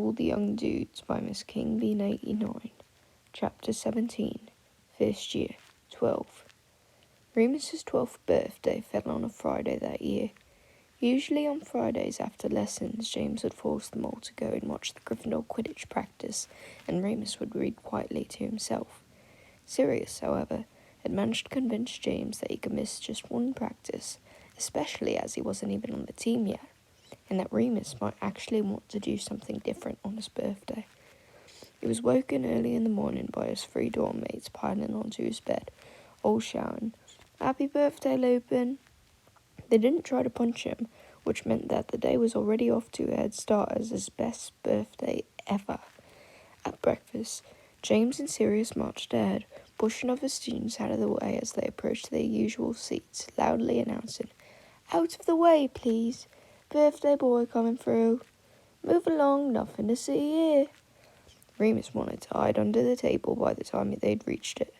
All the Young Dudes by Miss King Bean 89. Chapter 17. First Year, 12. Remus's 12th birthday fell on a Friday that year. Usually on Fridays after lessons, James would force them all to go and watch the Gryffindor Quidditch practice, and Remus would read quietly to himself. Sirius, however, had managed to convince James that he could miss just one practice, especially as he wasn't even on the team yet, and that Remus might actually want to do something different on his birthday. He was woken early in the morning by his 3 dorm mates piling onto his bed, all shouting, "Happy birthday, Lupin!" They didn't try to punch him, which meant that the day was already off to a head start as his best birthday ever. At breakfast, James and Sirius marched ahead, pushing other students out of the way as they approached their usual seats, loudly announcing, "Out of the way, please! Birthday boy coming through! Move along, nothing to see here!" Remus wanted to hide under the table by the time they'd reached it.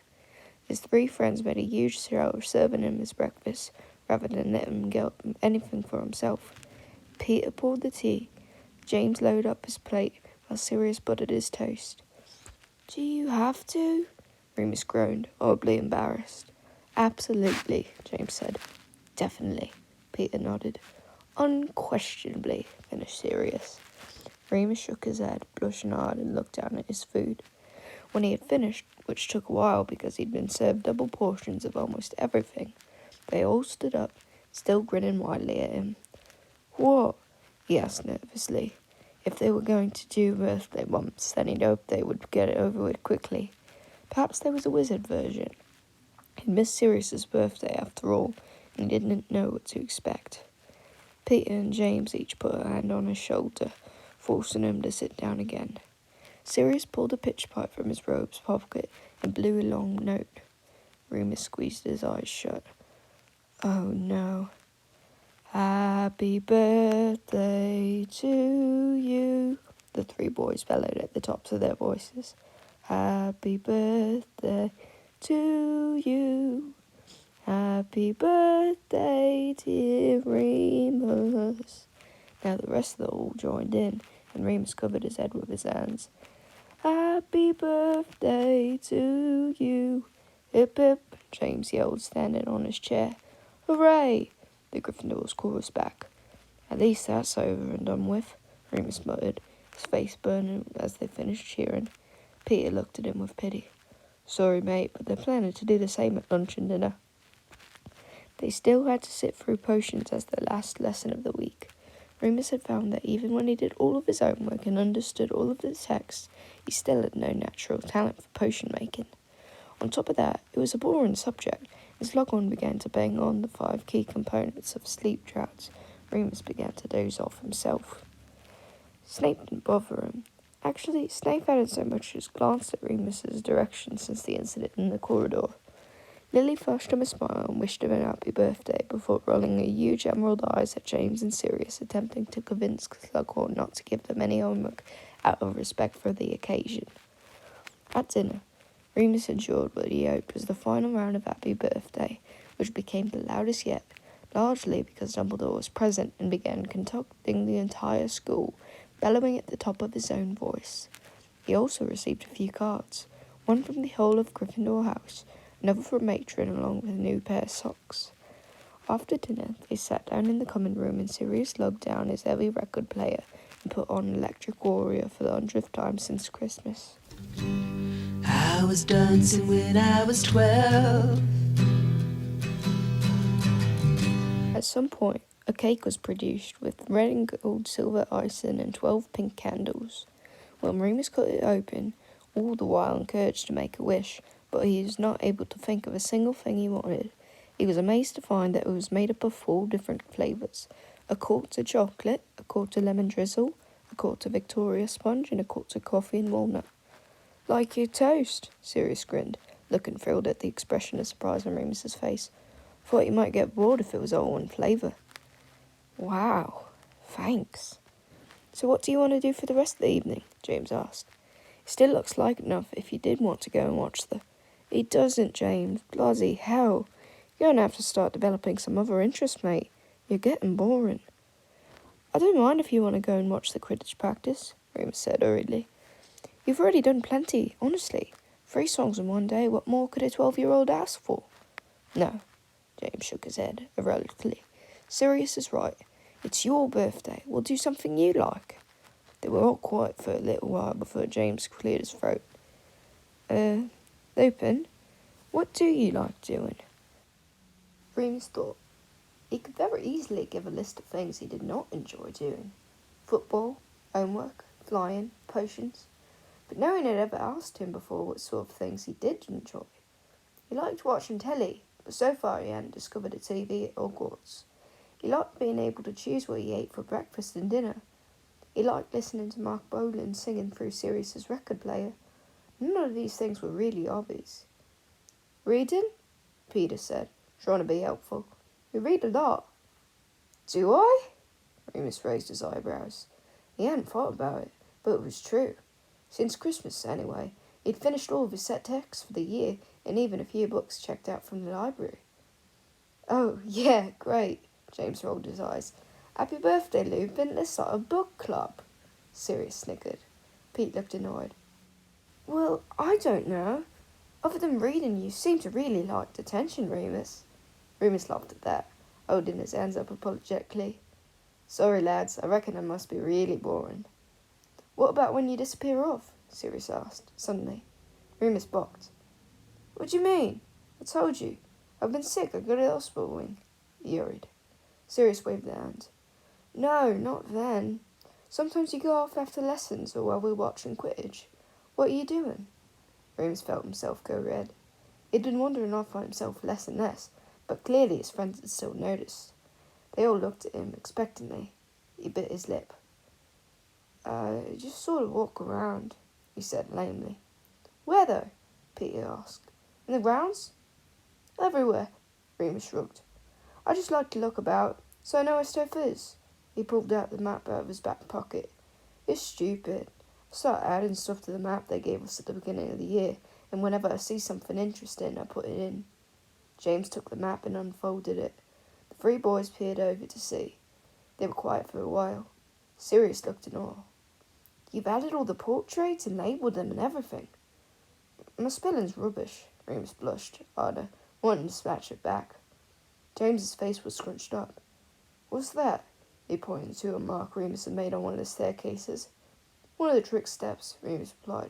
His 3 friends made a huge show of serving him his breakfast, rather than let him get anything for himself. Peter poured the tea. James loaded up his plate, while Sirius buttered his toast. "Do you have to?" Remus groaned, oddly embarrassed. "Absolutely," James said. "Definitely," Peter nodded. "Unquestionably," finished Sirius. Remus shook his head, blushing hard, and looked down at his food. When he had finished, which took a while because he'd been served double portions of almost everything, they all stood up, still grinning widely at him. "What?" he asked nervously. If they were going to do a birthday once, then he'd hoped they would get it over with quickly. Perhaps there was a wizard version. He'd missed Sirius's birthday after all, and he didn't know what to expect. Peter and James each put a hand on his shoulder, forcing him to sit down again. Sirius pulled a pitch pipe from his robe's pocket and blew a long note. Remus squeezed his eyes shut. "Oh no." "Happy birthday to you," the 3 boys bellowed at the tops of their voices. "Happy birthday to you. Happy birthday, dear Remus." Now the rest of them all joined in, and Remus covered his head with his hands. "Happy birthday to you. Hip hip," James yelled, standing on his chair. "Hooray!" the Gryffindors chorused back. "At least that's over and done with," Remus muttered, his face burning as they finished cheering. Peter looked at him with pity. "Sorry, mate, but they're planning to do the same at lunch and dinner." They still had to sit through potions as the last lesson of the week. Remus had found that even when he did all of his homework and understood all of the texts, he still had no natural talent for potion making. On top of that, it was a boring subject. As Slughorn began to bang on the 5 key components of sleep droughts, Remus began to doze off himself. Snape didn't bother him. Actually, Snape hadn't so much as glanced at Remus's direction since the incident in the corridor. Lily flashed him a smile and wished him a happy birthday before rolling her huge emerald eyes at James and Sirius, attempting to convince Slughorn not to give them any homework out of respect for the occasion. At dinner, Remus enjoyed what he hoped was the final round of Happy Birthday, which became the loudest yet, largely because Dumbledore was present and began conducting the entire school, bellowing at the top of his own voice. He also received a few cards, one from the whole of Gryffindor House, another from Matron along with a new pair of socks. After dinner, they sat down in the common room and Sirius lugged down his heavy record player and put on Electric Warrior for the 100th time since Christmas. I was dancing when I was 12. At some point, a cake was produced with red and gold silver icing and 12 pink candles. When Remus cut it open, all the while encouraged to make a wish, but he was not able to think of a single thing he wanted. He was amazed to find that it was made up of 4 different flavours: a quarter chocolate, a quarter lemon drizzle, a quarter Victoria sponge, and a quarter coffee and walnut. "Like your toast," Sirius grinned, looking thrilled at the expression of surprise on Remus's face. "Thought you might get bored if it was all one flavour." "Wow, thanks." "So what do you want to do for the rest of the evening?" James asked. "It still looks like enough if you did want to go and watch the—" "It doesn't, James. Bloody hell. You're going to have to start developing some other interests, mate. You're getting boring." "I don't mind if you want to go and watch the Quidditch practice," Remus said hurriedly. You've already done plenty, honestly. 3 songs in one day, what more could a 12-year-old ask for? No, James shook his head ironically. Sirius is right. It's your birthday. We'll do something you like. They were all quiet for a little while before James cleared his throat. Lupin, what do you like doing? Remus thought. He could very easily give a list of things he did not enjoy doing. Football, homework, flying, potions. But no one had ever asked him before what sort of things he did enjoy. He liked watching telly, but so far he hadn't discovered a TV at Hogwarts. He liked being able to choose what he ate for breakfast and dinner. He liked listening to Mark Bolan singing through Sirius's record player. None of these things were really hobbies. Reading? Peter said, trying to be helpful. You read a lot. Do I? Remus raised his eyebrows. He hadn't thought about it, but it was true. Since Christmas, anyway, he'd finished all of his set texts for the year and even a few books checked out from the library. Oh, yeah, great, James rolled his eyes. Happy birthday, Lupin. Let's start a book club. Sirius snickered. Pete looked annoyed. Well, I don't know. Other than reading, you seem to really like detention, Remus. Remus laughed at that, holding his hands up apologetically. Sorry, lads, I reckon I must be really boring. What about when you disappear off? Sirius asked, suddenly. Remus balked. What do you mean? I told you. I've been sick. I got to the hospital wing. He hurried. Sirius waved their hand. No, not then. Sometimes you go off after lessons or while we're watching Quidditch. What are you doing? Remus felt himself go red. He'd been wandering off on himself less and less, but clearly his friends had still noticed. They all looked at him expectantly. He bit his lip. Just sort of walk around, he said lamely. Where though? Peter asked. In the grounds? Everywhere, Remus shrugged. I just like to look about, so I know where stuff is. He pulled out the map out of his back pocket. It's stupid. I start adding stuff to the map they gave us at the beginning of the year, and whenever I see something interesting, I put it in. James took the map and unfolded it. The 3 boys peered over to see. They were quiet for a while. Sirius looked in awe. You've added all the portraits and labelled them and everything. My spelling's rubbish, Remus blushed harder, wanting to smash it back. James's face was scrunched up. What's that? He pointed to a mark Remus had made on one of the staircases. One of the trick steps, Remus replied.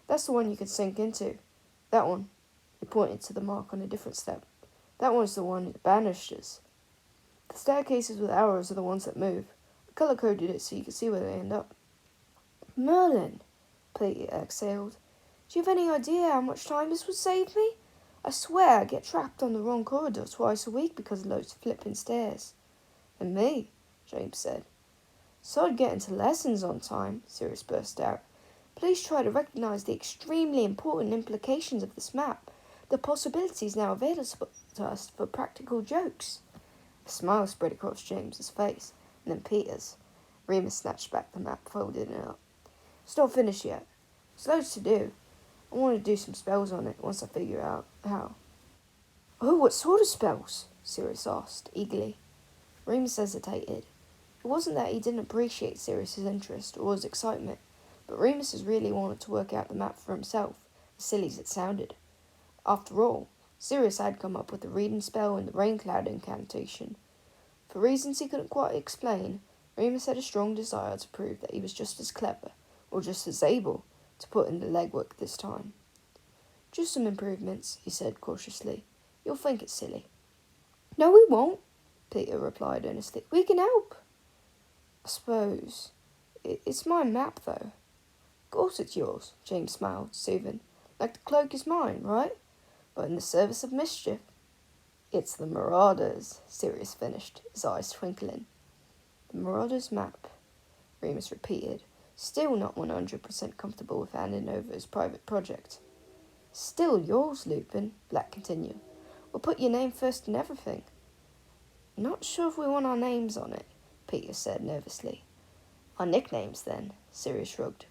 That's the one you could sink into. That one. He pointed to the mark on a different step. That one's the one that banishes. The staircases with arrows are the ones that move. I colour-coded it so you can see where they end up. Merlin, Peter exhaled. Do you have any idea how much time this would save me? I swear I get trapped on the wrong corridor twice a week because of those flipping stairs. And me, James said. So I'd get into lessons on time, Sirius burst out. Please try to recognise the extremely important implications of this map. The possibilities now available to us for practical jokes. A smile spread across James's face, and then Peter's. Remus snatched back the map, folded it up. It's not finished yet. There's loads to do. I want to do some spells on it once I figure out how. Oh, what sort of spells? Sirius asked, eagerly. Remus hesitated. It wasn't that he didn't appreciate Sirius's interest or his excitement, but Remus has really wanted to work out the map for himself, as silly as it sounded. After all, Sirius had come up with the reading spell and the rain cloud incantation. For reasons he couldn't quite explain, Remus had a strong desire to prove that he was just as clever, or just as able, to put in the legwork this time. Just some improvements, he said cautiously. You'll think it's silly. No, we won't, Peter replied earnestly. We can help. I suppose. It's my map, though. Of course it's yours, James smiled, soothing. Like the cloak is mine, right? But in the service of mischief. It's the Marauders, Sirius finished, his eyes twinkling. The Marauders' map, Remus repeated, still not 100% comfortable with handing over his private project. Still yours, Lupin, Black continued. We'll put your name first in everything. Not sure if we want our names on it, Peter said nervously. Our nicknames, then, Sirius shrugged.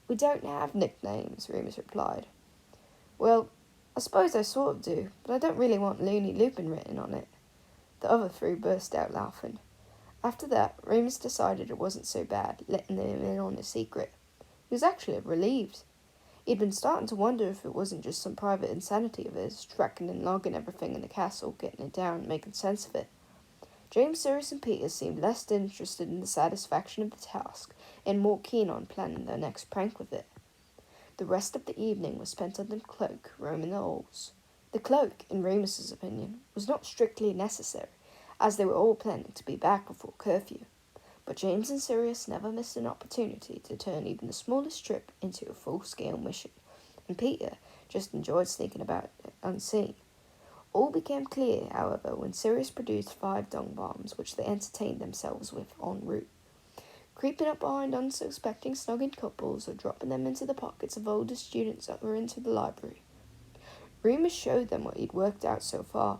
We don't have nicknames, Remus replied. Well, I suppose I sort of do, but I don't really want Loony Lupin written on it. The other 3 burst out laughing. After that, Remus decided it wasn't so bad letting them in on a secret. He was actually relieved. He'd been starting to wonder if it wasn't just some private insanity of his, tracking and logging everything in the castle, getting it down, and making sense of it. James, Sirius, and Peter seemed less interested in the satisfaction of the task and more keen on planning their next prank with it. The rest of the evening was spent under the cloak, roaming the halls. The cloak, in Remus's opinion, was not strictly necessary, as they were all planning to be back before curfew. But James and Sirius never missed an opportunity to turn even the smallest trip into a full-scale mission, and Peter just enjoyed sneaking about unseen. All became clear, however, when Sirius produced 5 dung bombs, which they entertained themselves with en route, creeping up behind unsuspecting snogging couples or dropping them into the pockets of older students that were into the library. Remus showed them what he'd worked out so far,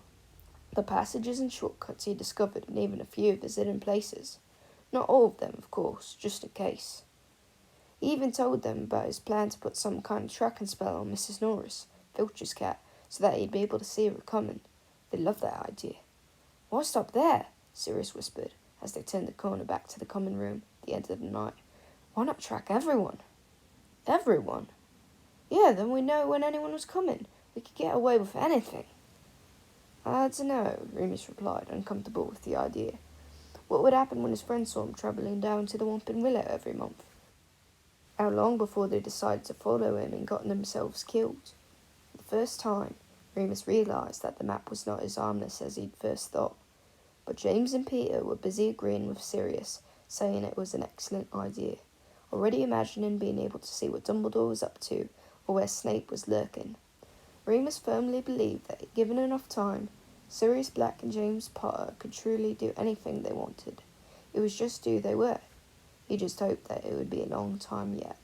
the passages and shortcuts he discovered, and even a few of his hidden places. Not all of them, of course, just in case. He even told them about his plan to put some kind of tracking spell on Mrs. Norris, Filch's cat, so that he'd be able to see her coming. They loved that idea. "Why stop there?" Sirius whispered, as they turned the corner back to the common room at the end of the night. "Why not track everyone?" "Everyone?" "Yeah, then we'd know when anyone was coming. We could get away with anything." "I dunno," Remus replied, uncomfortable with the idea. What would happen when his friends saw him travelling down to the Whomping Willow every month? How long before they decided to follow him and got themselves killed? For the first time, Remus realised that the map was not as harmless as he'd first thought. But James and Peter were busy agreeing with Sirius, saying it was an excellent idea, already imagining being able to see what Dumbledore was up to or where Snape was lurking. Remus firmly believed that, given enough time, Sirius Black and James Potter could truly do anything they wanted. It was just who they were. He just hoped that it would be a long time yet.